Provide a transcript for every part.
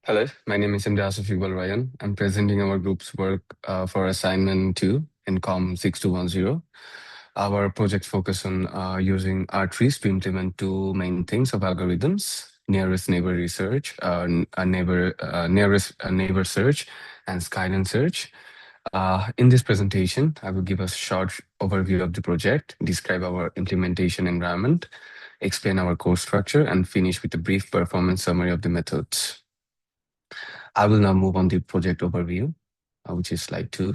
Hello, my name is Imtiaz Iqbal Ryan. I'm presenting our group's work for assignment 2 in COM 6210. Our project focus on using R trees to implement two main things of algorithms: nearest neighbor research, nearest neighbor search, and Skyline search. In this presentation, I will give a short overview of the project, describe our implementation environment, explain our course structure, and finish with a brief performance summary of the methods. I will now move on to project overview, which is slide 2.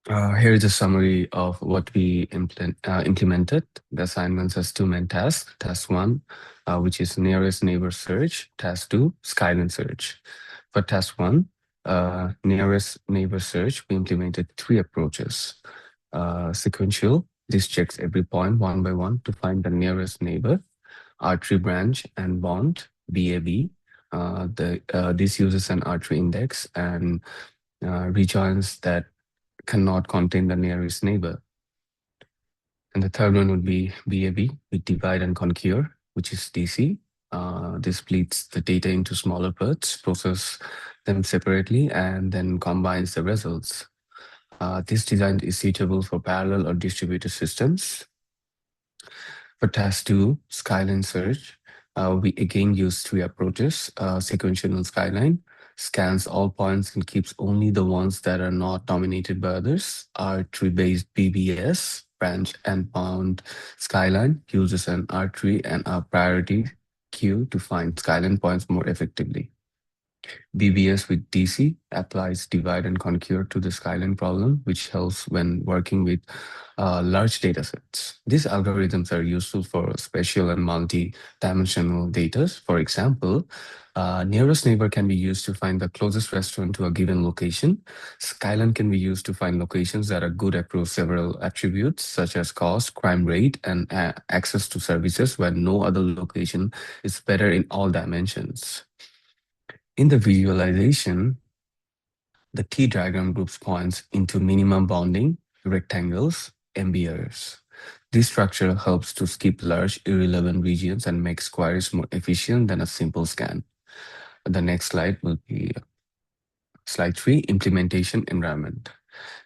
Here is a summary of what we implemented. The assignments has two main tasks. Task 1, which is nearest neighbor search. Task 2, Skyline search. For task 1, nearest neighbor search, we implemented three approaches. Sequential, this checks every point one by one to find the nearest neighbor. R-tree branch and bond, BAB. This uses an R-tree index and rejoins that cannot contain the nearest neighbor. And the third one would be BAB with divide and conquer, which is DC. This splits the data into smaller parts, process them separately, and then combines the results. This design is suitable for parallel or distributed systems. For task 2, Skyline search, we again use three approaches. Sequential Skyline scans all points and keeps only the ones that are not dominated by others. R-tree-based BBS, branch and bound Skyline, uses an R-tree and a priority queue to find Skyline points more effectively. BBS with DC applies divide and conquer to the Skyline problem, which helps when working with large data sets. These algorithms are useful for spatial and multi-dimensional data. For example, nearest neighbor can be used to find the closest restaurant to a given location. Skyline can be used to find locations that are good across several attributes, such as cost, crime rate, and access to services, where no other location is better in all dimensions. In the visualization, the T diagram groups points into minimum bounding rectangles, MBRs. This structure helps to skip large irrelevant regions and make queries more efficient than a simple scan. The next slide will be slide 3, implementation environment.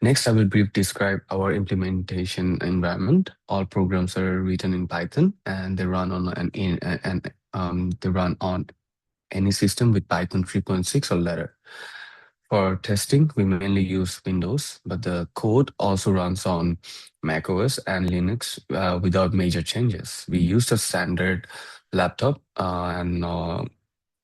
Next, I will briefly describe our implementation environment. All programs are written in Python and they run on any system with Python 3.6 or later. For testing, we mainly use Windows, but the code also runs on macOS and Linux without major changes. We used a standard laptop and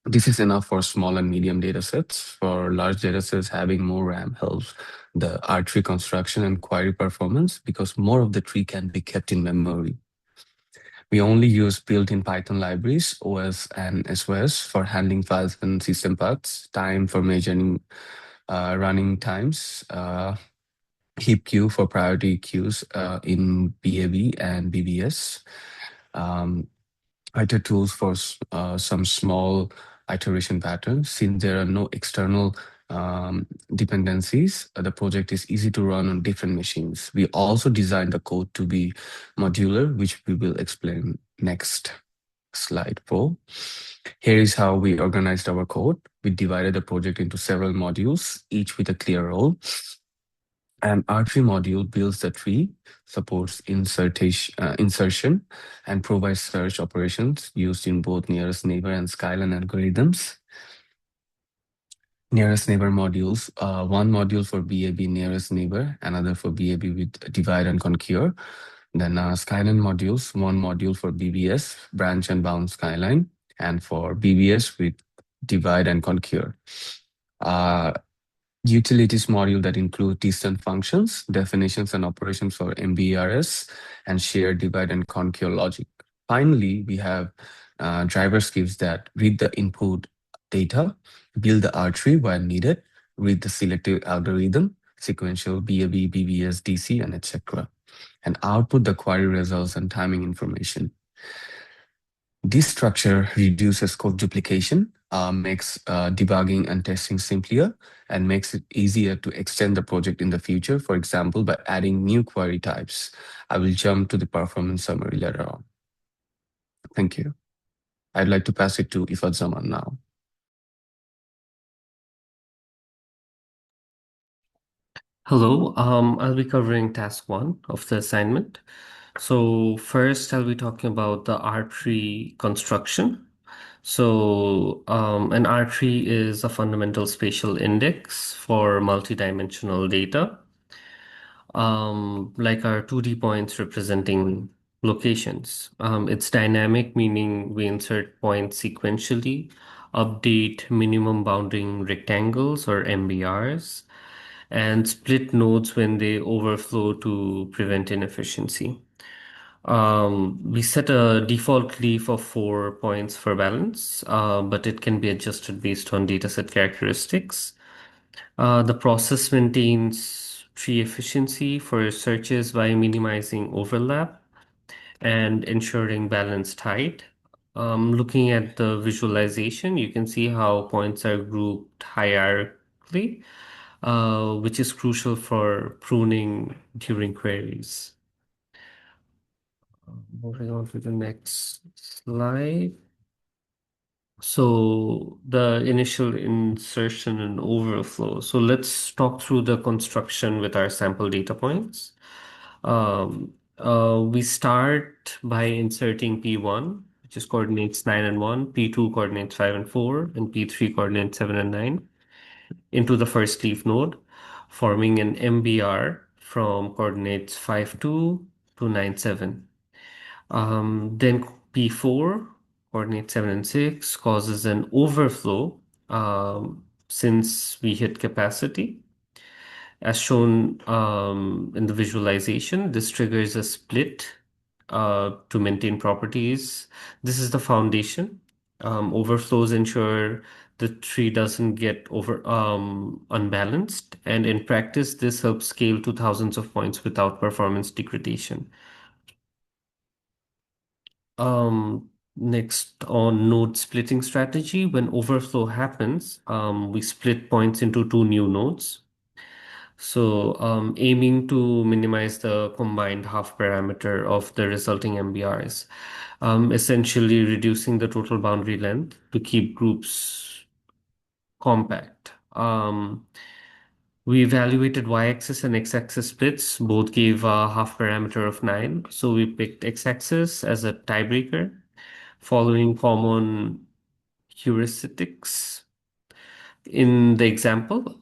this is enough for small and medium data sets. For large data sets, having more RAM helps the R-tree construction and query performance because more of the tree can be kept in memory. We only use built-in Python libraries, OS and SOS, for handling files and system paths, time for measuring running times, heap queue for priority queues in BAB and BBS, iter tools for some small iteration patterns. Since there are no external dependencies, the project is easy to run on different machines. We also designed the code to be modular, which we will explain next. Slide 4. Here is how we organized our code. We divided the project into several modules, each with a clear role. An R-tree module builds the tree, supports insertion, and provides search operations used in both nearest neighbor and Skyline algorithms. Nearest neighbor modules, one module for BAB nearest neighbor, another for BAB with divide and conquer. Then Skyline modules, one module for BBS, branch and bound Skyline, and for BBS with divide and conquer. Utilities module that include distant functions, definitions and operations for MBRS, and shared divide and conquer logic. Finally, we have driver scripts that read the input data, build the R-tree where needed, read the selective algorithm, sequential BAB, BBS, DC, and etc., and output the query results and timing information. This structure reduces code duplication, makes debugging and testing simpler, and makes it easier to extend the project in the future, for example, by adding new query types. I will jump to the performance summary later on. Thank you. I'd like to pass it to Ifat Zaman now. Hello, I'll be covering task one of the assignment. So first, I'll be talking about the R-tree construction. An R-tree is a fundamental spatial index for multidimensional data, like our 2D points representing locations. It's dynamic, meaning we insert points sequentially, update minimum bounding rectangles or MBRs, and split nodes when they overflow to prevent inefficiency. We set a default leaf of 4 points for balance, but it can be adjusted based on dataset characteristics. The process maintains tree efficiency for searches by minimizing overlap and ensuring balanced height. Looking at the visualization, you can see how points are grouped hierarchically, which is crucial for pruning during queries. Moving on to the next slide. So the initial insertion and overflow. So let's talk through the construction with our sample data points. We start by inserting P1, which is coordinates 9 and 1, P2 coordinates 5 and 4, and P3 coordinates 7 and 9 into the first leaf node, forming an MBR from coordinates 5, 2 to 9, 7. Then P4, coordinate 7 and 6, causes an overflow since we hit capacity. As shown in the visualization, this triggers a split to maintain properties. This is the foundation. Overflows ensure the tree doesn't get over unbalanced, and in practice, this helps scale to thousands of points without performance degradation. Next on node splitting strategy, when overflow happens, we split points into two new nodes. Aiming to minimize the combined half parameter of the resulting MBRs, essentially reducing the total boundary length to keep groups compact. We evaluated y-axis and x-axis splits. Both gave a half parameter of 9. So we picked x-axis as a tiebreaker, following common heuristics. In the example,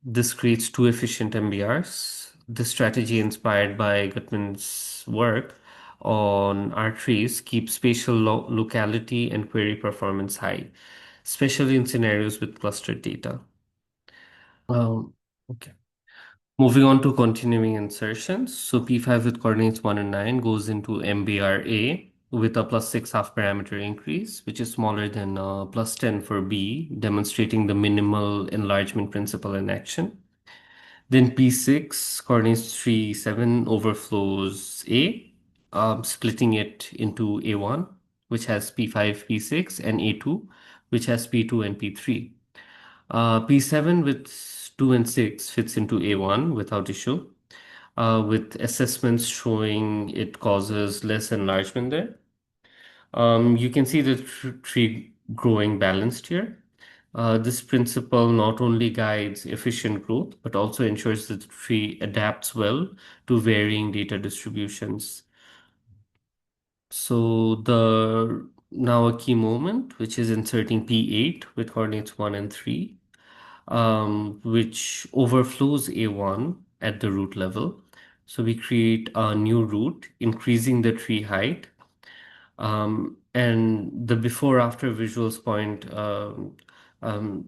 this creates two efficient MBRs. This strategy, inspired by Gutman's work on R trees, keeps spatial locality and query performance high, especially in scenarios with clustered data. Um, okay. Moving on to continuing insertions. So P5 with coordinates 1 and 9 goes into MBRA with a +6 half parameter increase, which is smaller than +10 for B, demonstrating the minimal enlargement principle in action. Then P6 coordinates 3, 7 overflows A, splitting it into A1, which has P5, P6, and A2, which has P2 and P3. P7 with 2 and 6 fits into A1 without issue, with assessments showing it causes less enlargement there. You can see the tree growing balanced here. This principle not only guides efficient growth, but also ensures that the tree adapts well to varying data distributions. So the now a key moment, which is inserting P8 with coordinates 1 and 3, which overflows A1 at the root level. So we create a new root, increasing the tree height. And the before after visuals point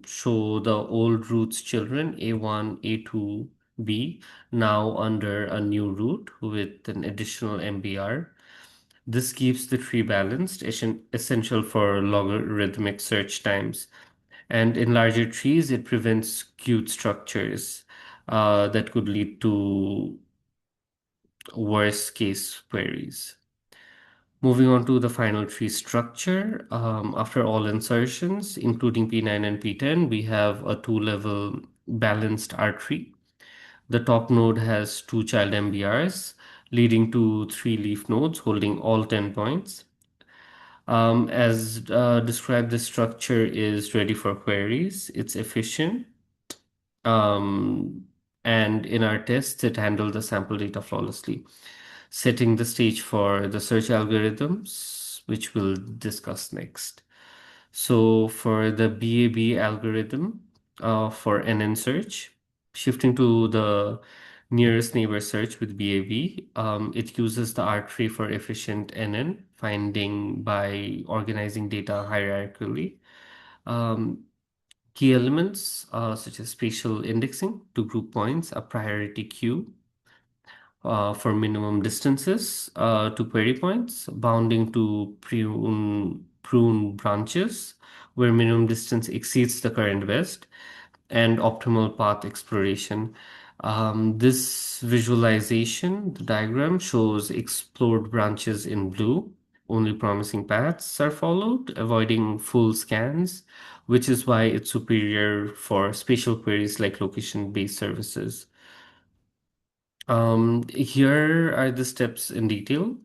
show the old root's children, A1, A2, B, now under a new root with an additional MBR. This keeps the tree balanced, essential for logarithmic search times. And in larger trees, it prevents skewed structures that could lead to worst case queries. Moving on to the final tree structure, after all insertions, including P9 and P10, we have a two-level balanced R tree. The top node has two child MBRs, leading to three leaf nodes holding all 10 points. As described, the structure is ready for queries. It's efficient. Um, And in our tests, it handled the sample data flawlessly, setting the stage for the search algorithms, which we'll discuss next. So for the BAB algorithm for NN search, shifting to the nearest neighbor search with BAB, it uses the R-tree for efficient NN finding by organizing data hierarchically. Um, Key elements such as spatial indexing to group points, a priority queue for minimum distances to query points, bounding to prune branches where minimum distance exceeds the current best, and optimal path exploration. This visualization, the diagram shows explored branches in blue. Only promising paths are followed, avoiding full scans, which is why it's superior for spatial queries like location-based services. Here are the steps in detail.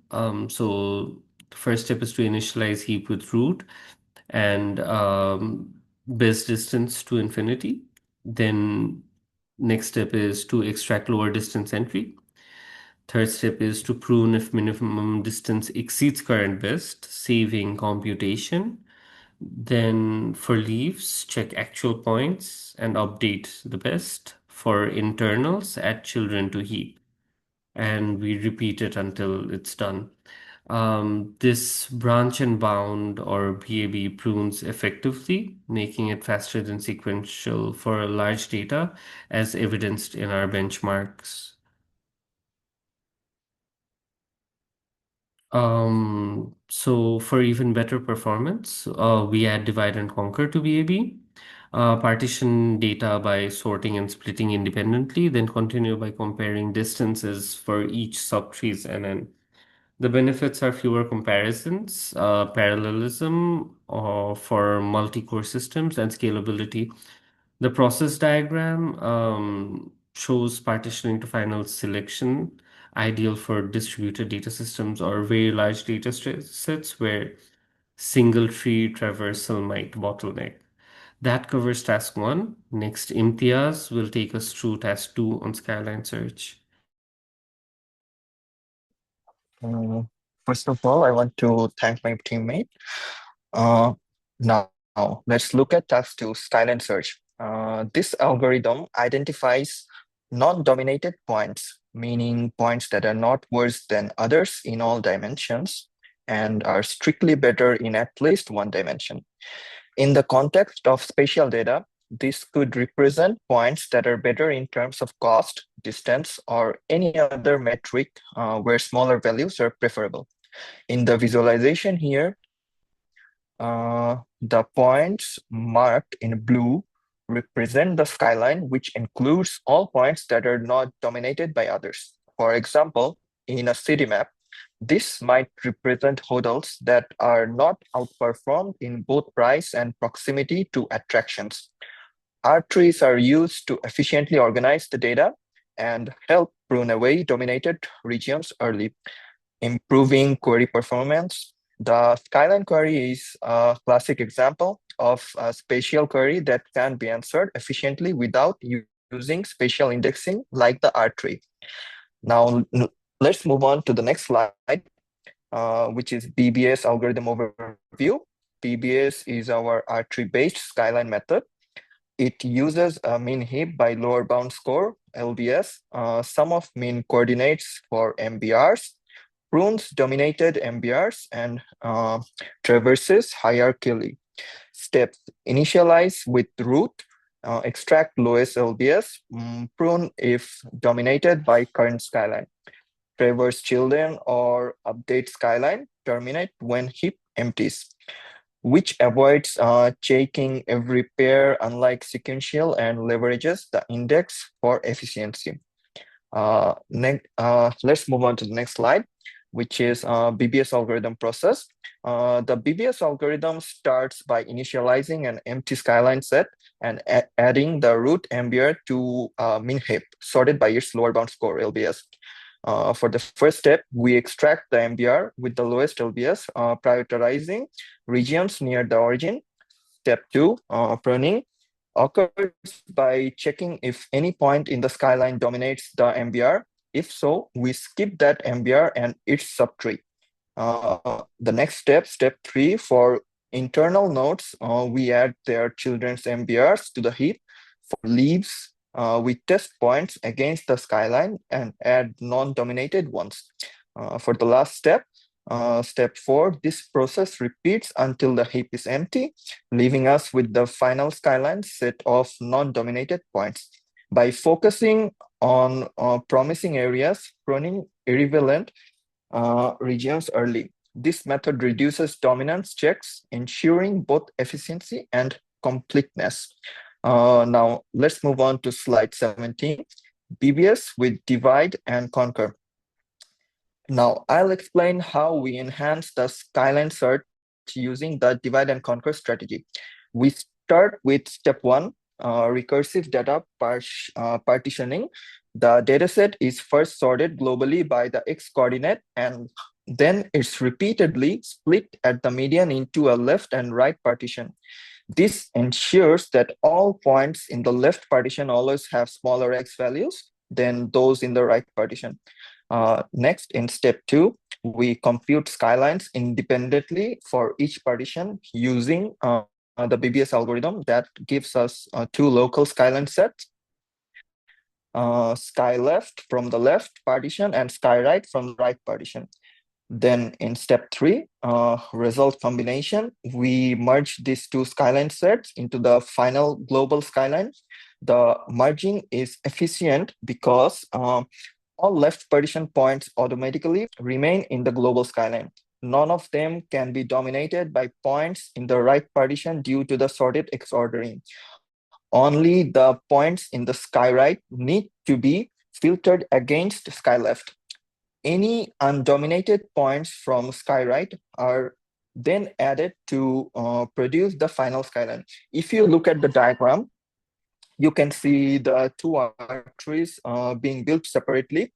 So the first step is to initialize heap with root and best distance to infinity. Then next step is to extract lower distance entry. Third step is to prune if minimum distance exceeds current best, saving computation. Then for leaves, check actual points and update the best. For internals, add children to heap and we repeat it until it's done. This branch and bound or BAB prunes effectively, making it faster than sequential for large data, as evidenced in our benchmarks. So for even better performance, we add divide and conquer to BAB. Partition data by sorting and splitting independently, then continue by comparing distances for each subtrees and then the benefits are fewer comparisons, parallelism for multi-core systems, and scalability. The process diagram shows partitioning to final selection, ideal for distributed data systems or very large data sets where single tree traversal might bottleneck. That covers task one. Next, Imtiaz will take us through task two on Skyline Search. Mm, First of all, I want to thank my teammate. Uh, Now, let's look at task 2, Skyline Search. This algorithm identifies non-dominated points, meaning points that are not worse than others in all dimensions and are strictly better in at least one dimension. In the context of spatial data, this could represent points that are better in terms of cost, distance, or any other metric where smaller values are preferable. In the visualization here, the points marked in blue represent the skyline, which includes all points that are not dominated by others. For example, in a city map, this might represent hotels that are not outperformed in both price and proximity to attractions. R-trees are used to efficiently organize the data and help prune away dominated regions early, improving query performance. The Skyline query is a classic example of a spatial query that can be answered efficiently without using spatial indexing like the R-tree. Now, let's move on to the next slide, which is BBS algorithm overview. BBS is our R-tree-based Skyline method. It uses a mean heap by lower bound score, LBS, sum of mean coordinates for MBRs, prunes dominated MBRs, and traverses hierarchically. Steps: initialize with root, extract lowest LBS, prune if dominated by current skyline. Traverse children or update skyline, terminate when heap empties, which avoids checking every pair unlike sequential and leverages the index for efficiency. Let's move on to the next slide, which is BBS algorithm process. The BBS algorithm starts by initializing an empty skyline set and adding the root MBR to min heap, sorted by its lower bound score, LBS. For the first step, we extract the MBR with the lowest LBS, prioritizing regions near the origin. Step 2, pruning. occurs by checking if any point in the skyline dominates the MBR. If so, we skip that MBR and its subtree. The next step, step 3, for internal nodes, we add their children's MBRs to the heap. For leaves, we test points against the skyline and add non-dominated ones. For the last step, step 4, this process repeats until the heap is empty, leaving us with the final skyline set of non-dominated points. By focusing on promising areas, pruning irrelevant regions early. This method reduces dominance checks, ensuring both efficiency and completeness. Now, let's move on to slide 17, BBS with divide and conquer. Now, I'll explain how we enhance the skyline search using the divide and conquer strategy. We start with step 1, recursive data partitioning. The dataset is first sorted globally by the X coordinate, and then it's repeatedly split at the median into a left and right partition. This ensures that all points in the left partition always have smaller X values than those in the right partition. Next, in step 2, we compute skylines independently for each partition using the BBS algorithm that gives us 2 local skyline sets, sky left from the left partition and sky right from the right partition. Then in step 3, result combination, we merge these 2 skyline sets into the final global skyline. The merging is efficient because all left partition points automatically remain in the global skyline. None of them can be dominated by points in the right partition due to the sorted X ordering. Only the points in the sky right need to be filtered against sky left. Any undominated points from sky right are then added to produce the final skyline. If you look at the diagram, you can see the 2 arteries being built separately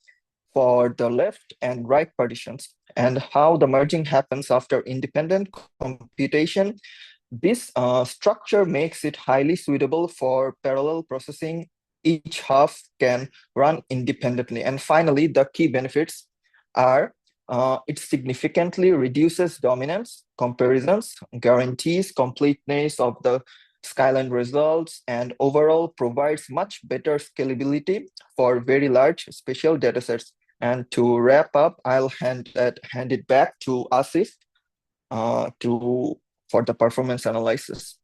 for the left and right partitions, and how the merging happens after independent computation. This structure makes it highly suitable for parallel processing. Each half can run independently. And finally, the key benefits are it significantly reduces dominance, comparisons, guarantees completeness of the skyline results, and overall provides much better scalability for very large spatial datasets. And to wrap up, I'll hand it back to Asif for the performance analysis.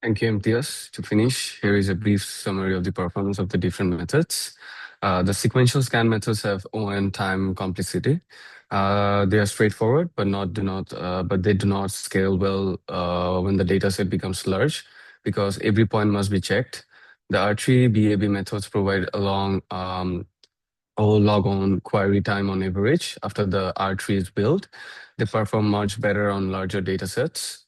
Thank you, Imtiaz. To finish, here is a brief summary of the performance of the different methods. The sequential scan methods have O(n) time complexity. They are straightforward, but they do not scale well when the dataset becomes large, because every point must be checked. The R-tree BAB methods provide a long log-on query time on average after the R-tree is built. They perform much better on larger datasets,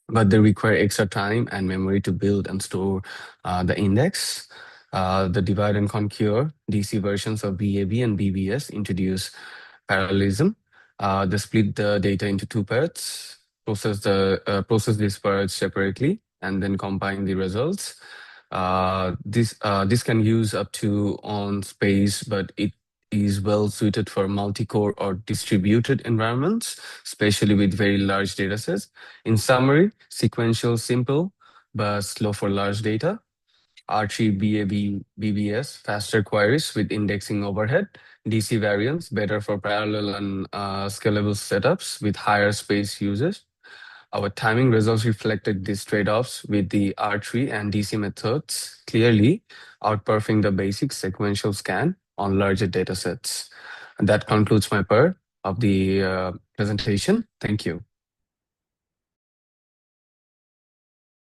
but they require extra time and memory to build and store the index. The divide and conquer DC versions of BAB and BBS introduce parallelism. They split the data into 2 parts, process these parts separately, and then combine the results. This can use up to on space, but it is well suited for multi-core or distributed environments, especially with very large datasets. In summary, sequential simple, but slow for large data. R-tree BAB BBS, faster queries with indexing overhead. DC variants, better for parallel and scalable setups with higher space usage. Our timing results reflected these trade-offs, with the R-tree and DC methods clearly outperforming the basic sequential scan on larger datasets. And that concludes my part of the presentation. Thank you.